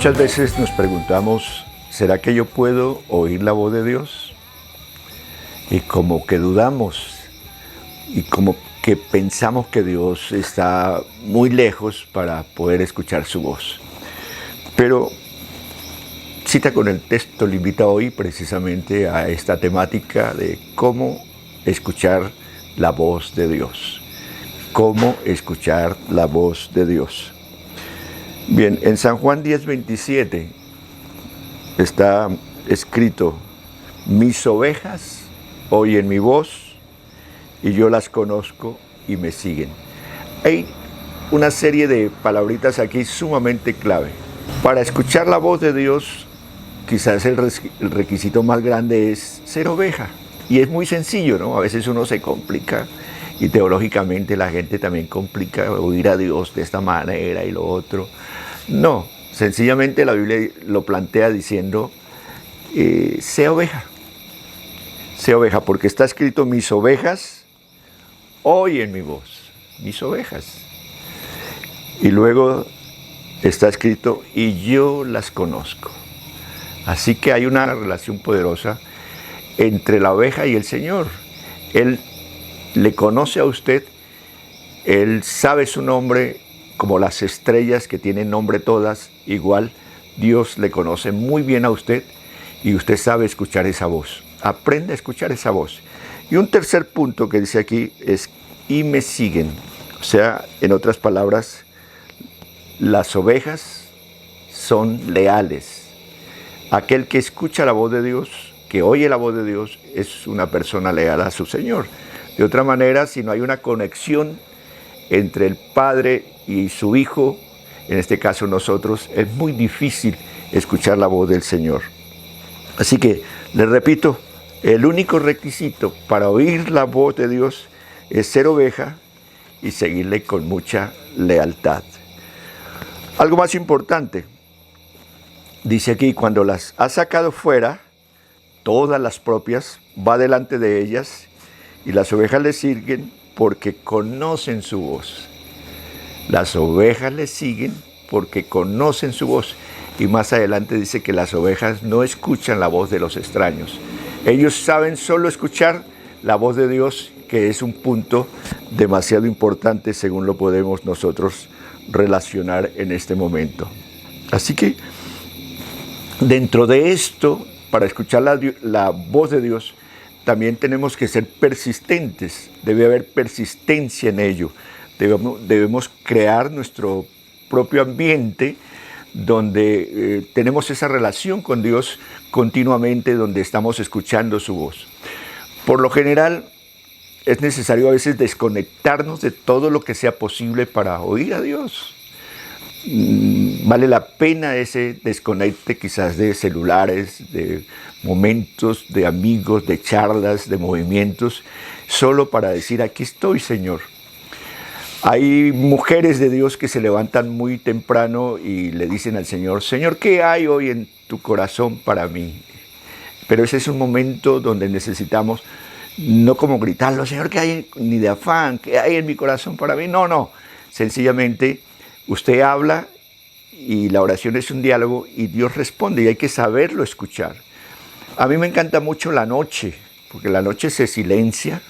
Muchas veces nos preguntamos, ¿será que yo puedo oír la voz de Dios? Y como que dudamos y como que pensamos que Dios está muy lejos para poder escuchar su voz. Pero Cita con el Texto le invita hoy precisamente a esta temática de cómo escuchar la voz de Dios. Cómo escuchar la voz de Dios. Bien, en San Juan 10:27 está escrito: mis ovejas oyen mi voz y yo las conozco y me siguen. Hay una serie de palabritas aquí sumamente clave. Para escuchar la voz de Dios, quizás el requisito más grande es ser oveja. Y es muy sencillo, ¿no? A veces uno se complica y teológicamente la gente también complica oír a Dios de esta manera y lo otro. No, sencillamente la Biblia lo plantea diciendo, sé oveja. Sé oveja, porque está escrito, mis ovejas oyen mi voz. Mis ovejas. Y luego está escrito, y yo las conozco. Así que hay una relación poderosa entre la oveja y el Señor. Él le conoce a usted, Él sabe su nombre como las estrellas que tienen nombre todas, igual Dios le conoce muy bien a usted y usted sabe escuchar esa voz. Aprende a escuchar esa voz. Y un tercer punto que dice aquí es, y me siguen. O sea, en otras palabras, las ovejas son leales. Aquel que escucha la voz de Dios, que oye la voz de Dios, es una persona leal a su Señor. De otra manera, si no hay una conexión entre el Padre y su Hijo, en este caso nosotros, es muy difícil escuchar la voz del Señor. Así que, les repito, el único requisito para oír la voz de Dios es ser oveja y seguirle con mucha lealtad. Algo más importante, dice aquí, cuando las ha sacado fuera, todas las propias, va delante de ellas y las ovejas le siguen porque conocen su voz. Las ovejas le siguen porque conocen su voz. Y más adelante dice que las ovejas no escuchan la voz de los extraños. Ellos saben solo escuchar la voz de Dios, que es un punto demasiado importante según lo podemos nosotros relacionar en este momento. Así que dentro de esto, para escuchar la voz de Dios, también tenemos que ser persistentes. Debe haber persistencia en ello. Debemos crear nuestro propio ambiente donde tenemos esa relación con Dios continuamente, donde estamos escuchando su voz. Por lo general, es necesario a veces desconectarnos de todo lo que sea posible para oír a Dios. Vale la pena ese desconecte quizás de celulares, de momentos, de amigos, de charlas, de movimientos, solo para decir, aquí estoy, Señor. Hay mujeres de Dios que se levantan muy temprano y le dicen al Señor, Señor, ¿qué hay hoy en tu corazón para mí? Pero ese es un momento donde necesitamos, no como gritarlo, Señor, ¿qué hay? Ni de afán, ¿qué hay en mi corazón para mí? No, sencillamente usted habla y la oración es un diálogo y Dios responde y hay que saberlo escuchar. A mí me encanta mucho la noche, porque la noche se silencia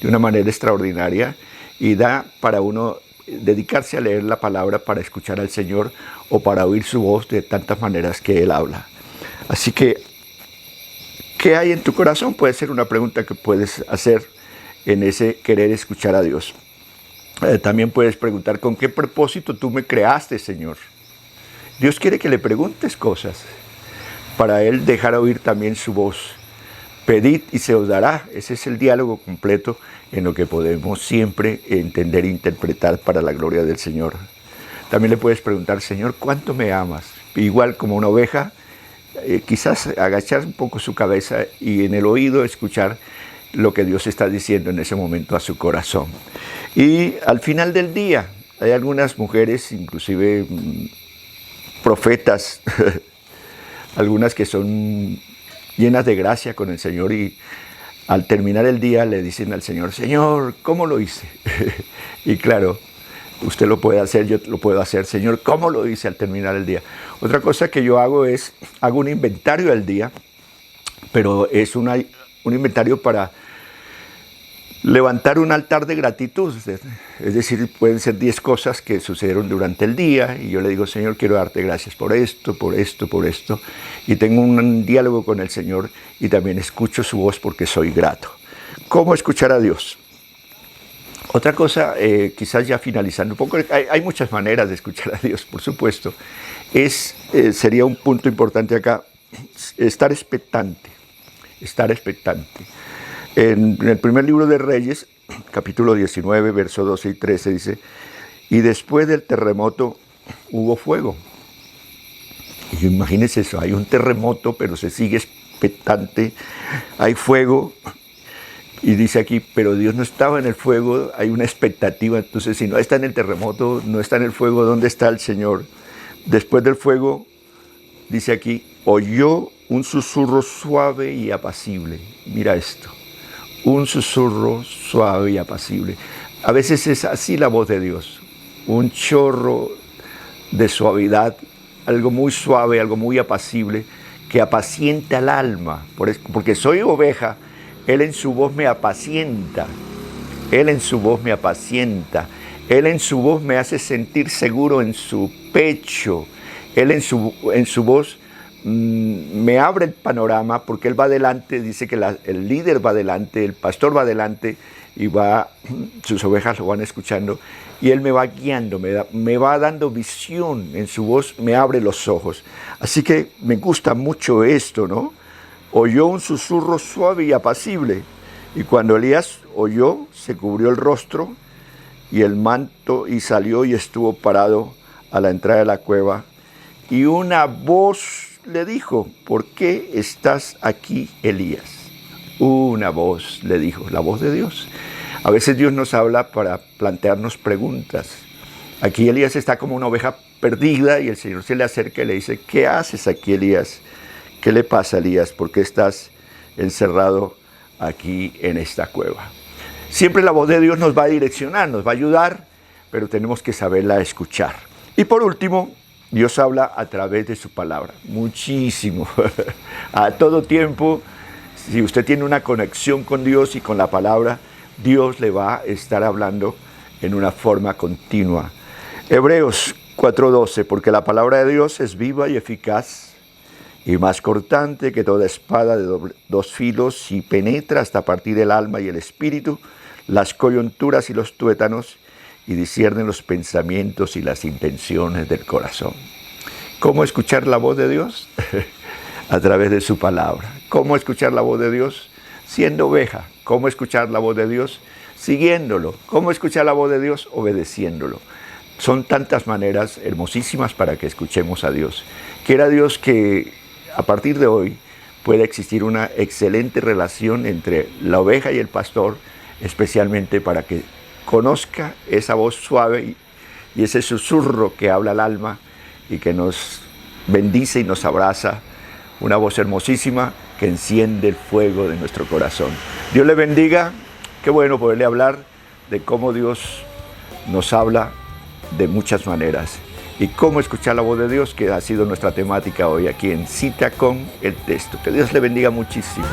de una manera extraordinaria y da para uno dedicarse a leer la palabra para escuchar al Señor o para oír su voz de tantas maneras que Él habla. Así que, ¿qué hay en tu corazón? Puede ser una pregunta que puedes hacer en ese querer escuchar a Dios. También puedes preguntar, ¿con qué propósito tú me creaste, Señor? Dios quiere que le preguntes cosas para Él dejar oír también su voz. Pedid y se os dará. Ese es el diálogo completo en lo que podemos siempre entender e interpretar para la gloria del Señor. También le puedes preguntar, Señor, ¿cuánto me amas? Igual como una oveja, quizás agachar un poco su cabeza y en el oído escuchar lo que Dios está diciendo en ese momento a su corazón. Y al final del día, hay algunas mujeres, inclusive profetas, algunas que son llenas de gracia con el Señor y al terminar el día le dicen al Señor, Señor, ¿cómo lo hice? Y claro, usted lo puede hacer, yo lo puedo hacer. Señor, ¿cómo lo hice al terminar el día? Otra cosa que yo hago es, hago un inventario del día, pero es un inventario para levantar un altar de gratitud. Es decir, pueden ser 10 cosas que sucedieron durante el día y yo le digo, Señor, quiero darte gracias por esto, por esto, por esto. Y tengo un diálogo con el Señor y también escucho su voz porque soy grato. ¿Cómo escuchar a Dios? Otra cosa, quizás ya finalizando un poco, hay muchas maneras de escuchar a Dios, por supuesto. Sería un punto importante acá, estar expectante, estar expectante. En el primer libro de Reyes, capítulo 19, versos 12 y 13, dice, y después del terremoto hubo fuego. Y imagínense eso, hay un terremoto, pero se sigue expectante, hay fuego. Y dice aquí, pero Dios no estaba en el fuego, hay una expectativa. Entonces, si no está en el terremoto, no está en el fuego, ¿dónde está el Señor? Después del fuego, dice aquí, oyó un susurro suave y apacible. Mira esto, un susurro suave y apacible. A veces es así la voz de Dios, un chorro de suavidad, algo muy suave, algo muy apacible, que apacienta el alma. Porque soy oveja, Él en su voz me apacienta, Él en su voz me apacienta, Él en su voz me hace sentir seguro en su pecho, Él en su voz me abre el panorama porque Él va adelante, dice que el líder va adelante, el pastor va adelante y sus ovejas lo van escuchando y Él me va guiando, me va dando visión, en su voz me abre los ojos. Así que me gusta mucho esto, ¿no? Oyó un susurro suave y apacible, y cuando Elías oyó, se cubrió el rostro y el manto y salió y estuvo parado a la entrada de la cueva. Y una voz le dijo, ¿por qué estás aquí, Elías? Una voz le dijo, la voz de Dios. A veces Dios nos habla para plantearnos preguntas. Aquí Elías está como una oveja perdida y el Señor se le acerca y le dice, ¿qué haces aquí, Elías? ¿Qué le pasa, Elías? ¿Por qué estás encerrado aquí en esta cueva? Siempre la voz de Dios nos va a direccionar, nos va a ayudar, pero tenemos que saberla escuchar. Y por último, Dios habla a través de su palabra, muchísimo. A todo tiempo, si usted tiene una conexión con Dios y con la palabra, Dios le va a estar hablando en una forma continua. Hebreos 4:12, porque la palabra de Dios es viva y eficaz, y más cortante que toda espada de dos filos, y penetra hasta partir el alma y el espíritu, las coyunturas y los tuétanos, y discierne los pensamientos y las intenciones del corazón. ¿Cómo escuchar la voz de Dios? A través de su palabra. ¿Cómo escuchar la voz de Dios? Siendo oveja. ¿Cómo escuchar la voz de Dios? Siguiéndolo. ¿Cómo escuchar la voz de Dios? Obedeciéndolo. Son tantas maneras hermosísimas para que escuchemos a Dios. Quiera Dios que a partir de hoy pueda existir una excelente relación entre la oveja y el pastor, especialmente para que conozca esa voz suave y ese susurro que habla al alma y que nos bendice y nos abraza, una voz hermosísima que enciende el fuego de nuestro corazón. Dios le bendiga, qué bueno poderle hablar de cómo Dios nos habla de muchas maneras y cómo escuchar la voz de Dios, que ha sido nuestra temática hoy aquí en Cita con el Texto. Que Dios le bendiga muchísimo.